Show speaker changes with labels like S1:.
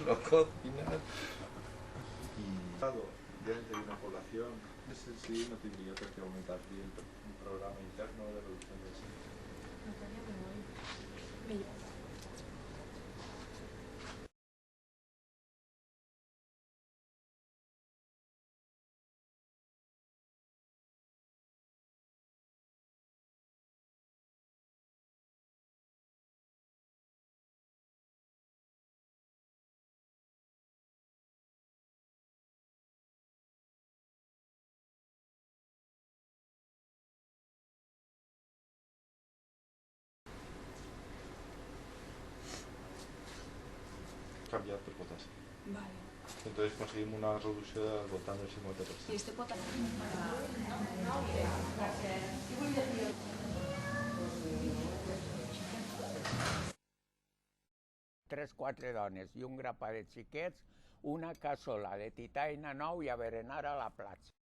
S1: lo cocinas y...
S2: Dentro de una población, ese sí no tendría por qué aumentar el programa interno de reducción de desigualdad. Canviat per votar sí.
S3: Vale.
S2: Entonces conseguim una reducció del voltant del 50%.
S3: I este pot...
S4: Tres, quatre dones i un grapat de xiquets, una cassola de titaina nou i a berenar a la platja.